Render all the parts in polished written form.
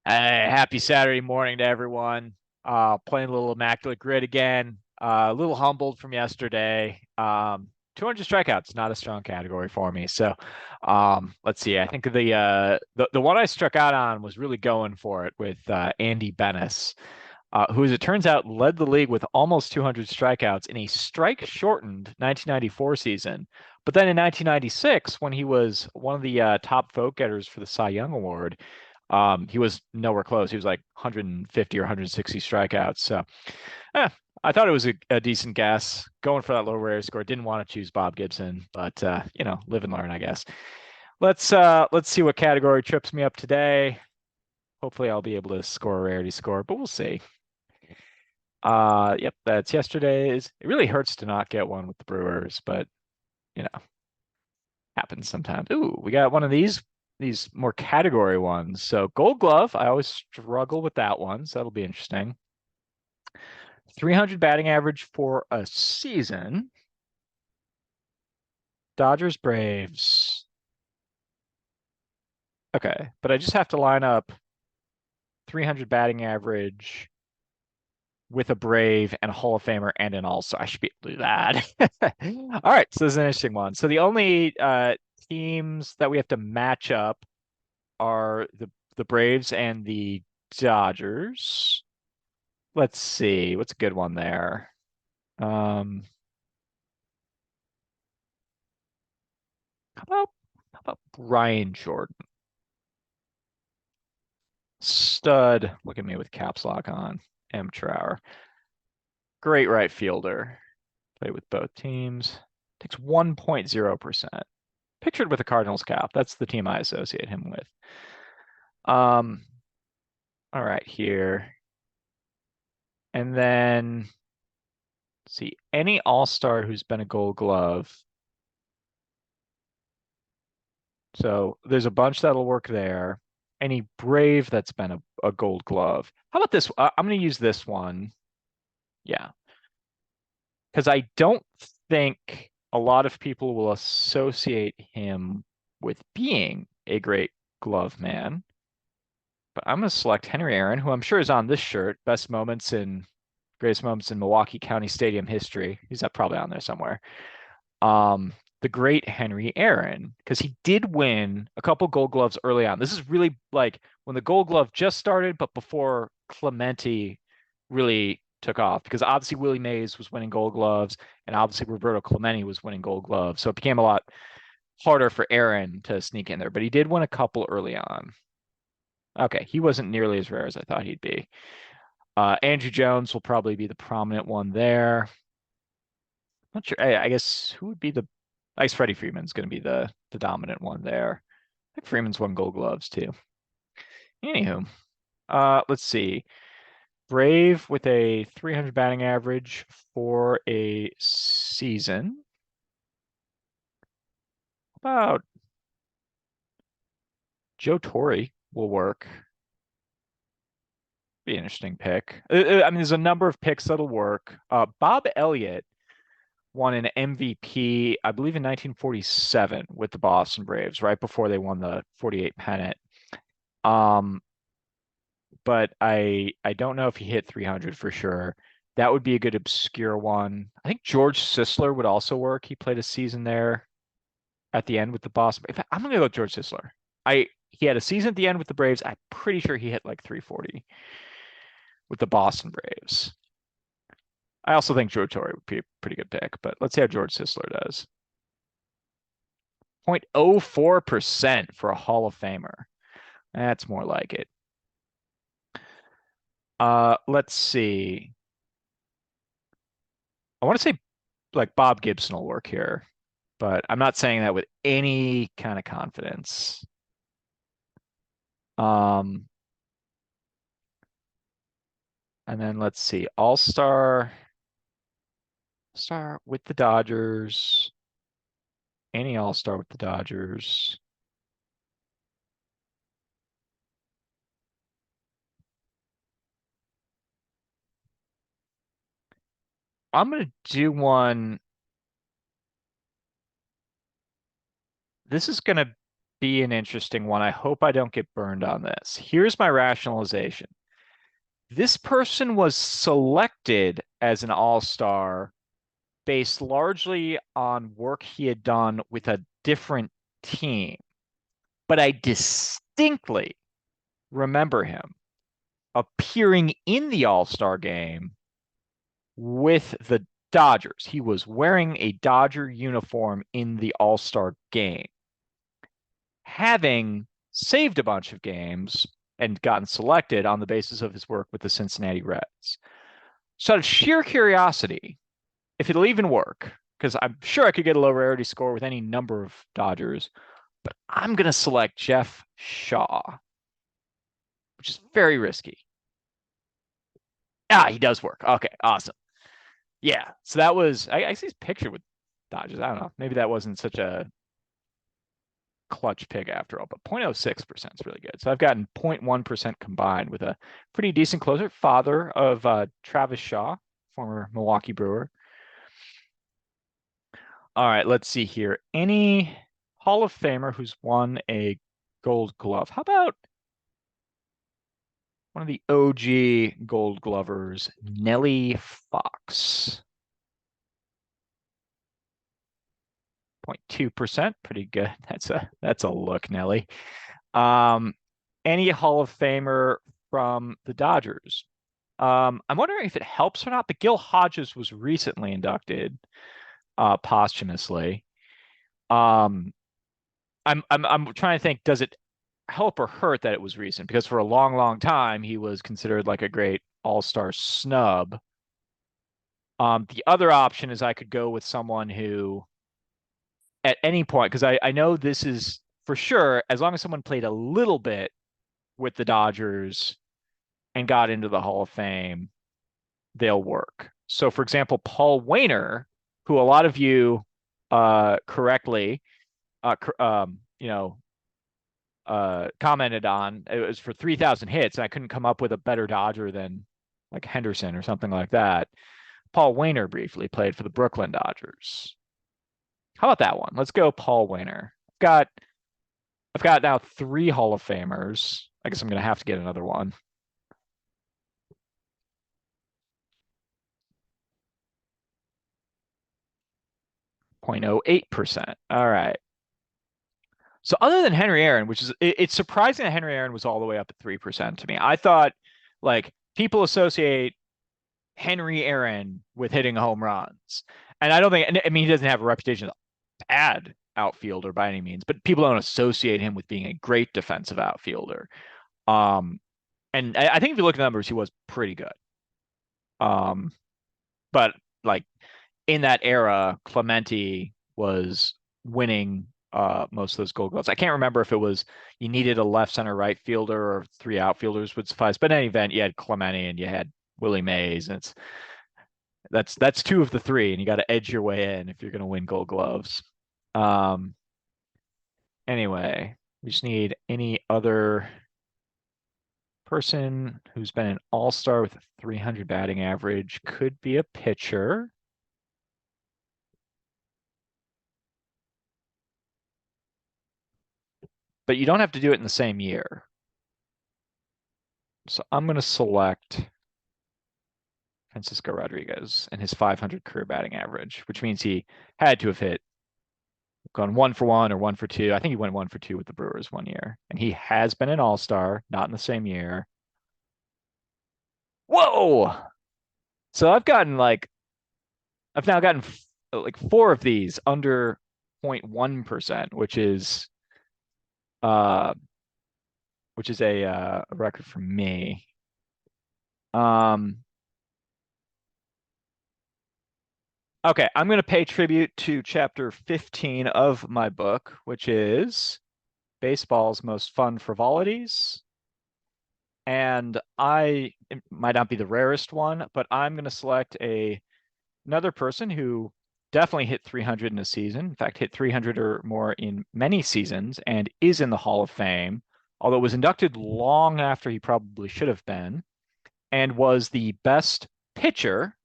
Happy Saturday morning to everyone. Playing a little Immaculate Grid again. A little humbled from yesterday. 200 strikeouts, not a strong category for me. So, let's see. I think the one I struck out on was really going for it with Andy Bennis, who, as it turns out, led the league with almost 200 strikeouts in a strike-shortened 1994 season. But then in 1996, when he was one of the top vote getters for the Cy Young Award, he was nowhere close. He was like 150 or 160 strikeouts. So, eh, I thought it was a decent guess. Going for that low rare score. Didn't want to choose Bob Gibson, but live and learn, I guess. Let's see what category trips me up today. Hopefully, I'll be able to score a rarity score, but we'll see. Yep, that's yesterday's. It really hurts to not get one with the Brewers, but you know, happens sometimes. Ooh, we got one of these more category ones. So Gold Glove, I always struggle with that one, so that'll be interesting. 300 batting average for a season. Dodgers, Braves. Okay, but I just have to line up 300 batting average with a Brave and a Hall of Famer and an All-Star. I should be able to do that. All right, so this is an interesting one. So the only teams that we have to match up are the Braves and the Dodgers. Let's see, what's a good one there? Um, how about Brian Jordan? Stud. Look at me with caps lock on. M. Trower. Great right fielder. Played with both teams. Takes 1.0%. Pictured with a Cardinals cap. That's the team I associate him with. Um, all right, here. And then see any all-star who's been a gold glove. So there's a bunch that'll work there. Any Brave that's been a gold glove. How about this? I'm going to use this one. Yeah. Because I don't think a lot of people will associate him with being a great glove man. But I'm going to select Henry Aaron, who I'm sure is on this shirt. Greatest moments in Milwaukee County Stadium history. He's probably on there somewhere. The great Henry Aaron, because he did win a couple Gold Gloves early on. This is really like when the Gold Glove just started, but before Clemente really took off. Because obviously Willie Mays was winning Gold Gloves, and obviously Roberto Clemente was winning Gold Gloves, so it became a lot harder for Aaron to sneak in there. But he did win a couple early on. Okay, he wasn't nearly as rare as I thought he'd be. Andrew Jones will probably be the prominent one there. Not sure. I guess who would be I guess Freddie Freeman's going to be the dominant one there. I think Freeman's won Gold Gloves too. Anywho, let's see. Brave with a 300 batting average for a season. How about Joe Torre will work. Be an interesting pick. I mean, there's a number of picks that'll work. Bob Elliott won an MVP, I believe, in 1947 with the Boston Braves, right before they won the 48 pennant. Um, but I don't know if he hit 300 for sure. That would be a good obscure one. I think George Sisler would also work. He played a season there at the end with the Boston. In fact, I'm gonna go with George Sisler. He had a season at the end with the Braves. I'm pretty sure he hit like 340 with the Boston Braves. I also think George Torrey would be a pretty good pick, but let's see how George Sisler does. 0.04% for a Hall of Famer. That's more like it. Let's see. I want to say like Bob Gibson will work here, but I'm not saying that with any kind of confidence. Um, and then let's see. Star with the Dodgers. Any All-Star with the Dodgers. I'm gonna do one. This is gonna be an interesting one. I hope I don't get burned on this. Here's my rationalization. This person was selected as an all-star based largely on work he had done with a different team. But I distinctly remember him appearing in the All-Star game with the Dodgers. He was wearing a Dodger uniform in the All-Star game, having saved a bunch of games and gotten selected on the basis of his work with the Cincinnati Reds. So out of sheer curiosity, if it'll even work, because I'm sure I could get a low rarity score with any number of Dodgers, but I'm going to select Jeff Shaw, which is very risky. Ah, he does work. Okay, awesome. Yeah, so that was, I see his picture with Dodgers. I don't know. Maybe that wasn't such a clutch pick after all, but 0.06% is really good. So I've gotten 0.1% combined with a pretty decent closer, father of Travis Shaw, former Milwaukee Brewer. All right, let's see here. Any Hall of Famer who's won a Gold Glove? How about one of the OG Gold Glovers, Nellie Fox? 0.2%, pretty good. That's a look, Nelly. Any Hall of Famer from the Dodgers? I'm wondering if it helps or not, but Gil Hodges was recently inducted posthumously. Um, I'm trying to think, does it help or hurt that it was recent? Because for a long, long time, he was considered like a great all-star snub. The other option is I could go with someone who, at any point, because I know this is for sure, as long as someone played a little bit with the Dodgers and got into the Hall of Fame, they'll work. So, for example, Paul Waner, who a lot of you correctly, you know, commented on, it was for 3,000 hits, and I couldn't come up with a better Dodger than like Henderson or something like that. Paul Waner briefly played for the Brooklyn Dodgers. How about that one? Let's go Paul Waner. I've got now three Hall of Famers. I guess I'm gonna have to get another one. 0.08%. All right. So other than Henry Aaron, which is it's surprising that Henry Aaron was all the way up at 3% to me. I thought like people associate Henry Aaron with hitting home runs. And I don't think, I mean, he doesn't have a reputation as a bad outfielder by any means, but people don't associate him with being a great defensive outfielder. Um, and I think if you look at the numbers, he was pretty good. Um, but like in that era, Clemente was winning most of those Gold Gloves. I can't remember if it was you needed a left center right fielder or three outfielders would suffice. But in any event, you had Clemente and you had Willie Mays, and that's two of the three, and you got to edge your way in if you're going to win Gold Gloves. Um, anyway, we just need any other person who's been an all-star with a 300 batting average. Could be a pitcher. But you don't have to do it in the same year. So I'm going to select Francisco Rodriguez and his 500 career batting average, which means he had to have gone 1 for 1 or 1 for 2. I think he went 1 for 2 with the Brewers one year. And he has been an all-star, not in the same year. Whoa! So I've now gotten like four of these under 0.1%, uh which is a record for me. Um Okay, I'm going to pay tribute to chapter 15 of my book, which is Baseball's Most Fun Frivolities. And it might not be the rarest one, but I'm going to select another person who definitely hit 300 in a season. In fact, hit 300 or more in many seasons and is in the Hall of Fame, although was inducted long after he probably should have been, and was the best pitcher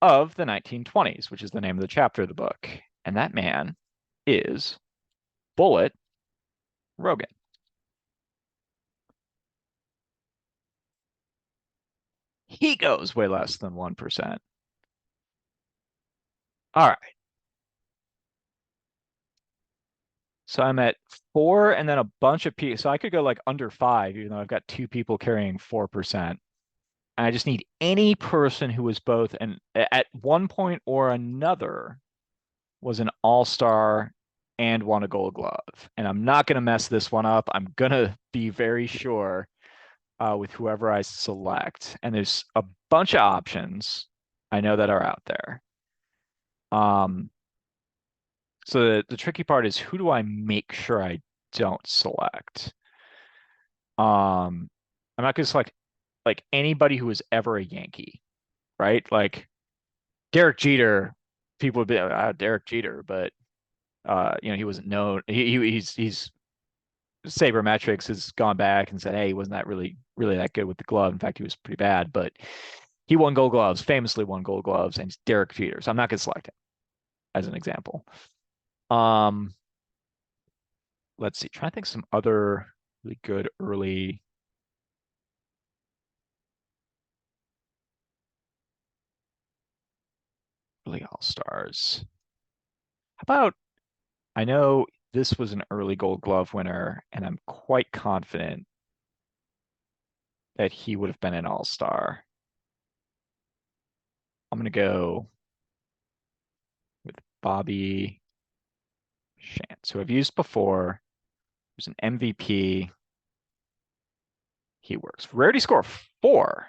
of the 1920s, which is the name of the chapter of the book. And that man is Bullet Rogan. He goes way less than 1%. All right. So I'm at four and then a bunch of people. So I could go like under five, even though I've got two people carrying 4%. And I just need any person who was both and at one point or another was an all-star and won a gold glove. And I'm not going to mess this one up. I'm going to be very sure with whoever I select. And there's a bunch of options I know that are out there. Um, so the tricky part is who do I make sure I don't select? I'm not going to select like anybody who was ever a Yankee, right? Like Derek Jeter, people would be Derek Jeter, but he wasn't known. He's sabermetrics has gone back and said, hey, he wasn't that really that good with the glove. In fact, he was pretty bad, but he won Gold Gloves, famously won Gold Gloves, and he's Derek Jeter. So I'm not going to select him as an example. Um, let's see. Try to think some other really good early all stars. How about I know this was an early Gold Glove winner, and I'm quite confident that he would have been an all star. I'm going to go with Bobby Shantz, who I've used before. He was an MVP. He works. Rarity score 4.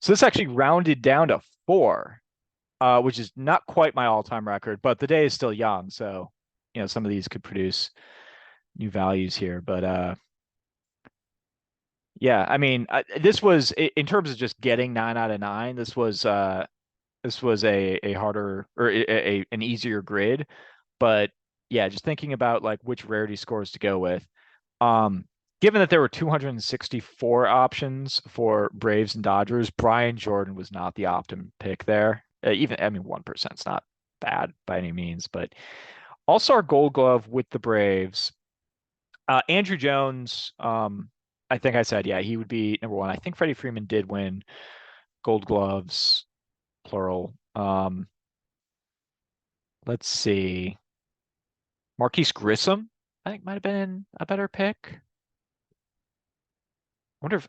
So this actually rounded down to 4, which is not quite my all-time record, but the day is still young. So, some of these could produce new values here. But yeah, I mean, this was in terms of just getting 9 out of 9. This was a harder or an easier grid. But yeah, just thinking about like which rarity scores to go with. Um, Given that there were 264 options for Braves and Dodgers, Brian Jordan was not the optimum pick there. Even, I mean, 1% is not bad by any means, but All-Star Gold Glove with the Braves. Andrew Jones, I think I said, yeah, he would be number one. I think Freddie Freeman did win Gold Gloves, plural. Let's see. Marquise Grissom, I think might have been a better pick. I wonder if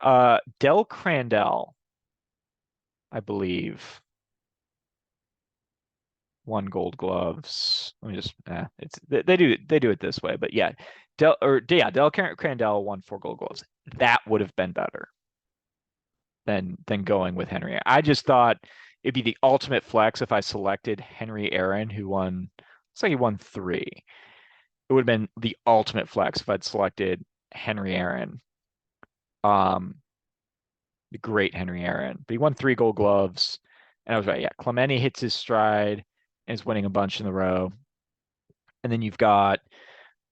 Del Crandell, I believe, won Gold Gloves. Let me just it's they do it this way, but yeah, Del Crandell won 4 Gold Gloves. That would have been better than going with Henry. I just thought it'd be the ultimate flex if I selected Henry Aaron, who won. Looks like he won 3. It would have been the ultimate flex if I'd selected Henry Aaron. Um, the great Henry Aaron. But he won 3 Gold Gloves, and I was right. Yeah, Clemente hits his stride and is winning a bunch in the row. And then you've got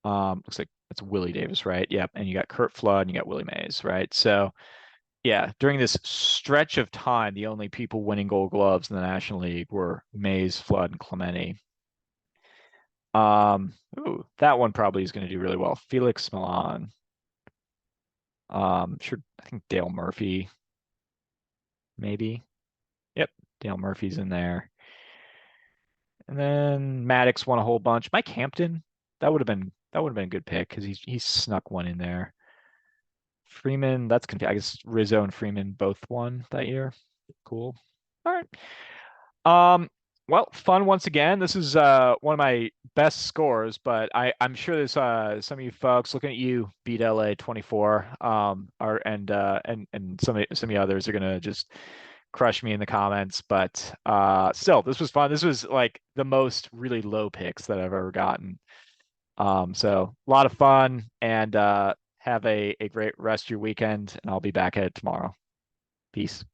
looks like it's Willie Davis, right? Yep. And you got Kurt Flood and you got Willie Mays, right? So yeah, during this stretch of time, the only people winning Gold Gloves in the National League were Mays, Flood, and Clemente. That one probably is going to do really well. Felix Milan. Sure, I think Dale Murphy, maybe. Yep, Dale Murphy's in there. And then Maddox won a whole bunch. Mike Hampton, that would have been a good pick because he snuck one in there. Freeman, that's I guess Rizzo and Freeman both won that year. Cool. All right. Well, fun once again. This is one of my best scores, but I'm sure there's some of you folks looking at you beat LA 24 are and some of the others are gonna just crush me in the comments, but still this was fun. This was like the most really low picks that I've ever gotten. So a lot of fun and have a great rest of your weekend and I'll be back at it tomorrow. Peace.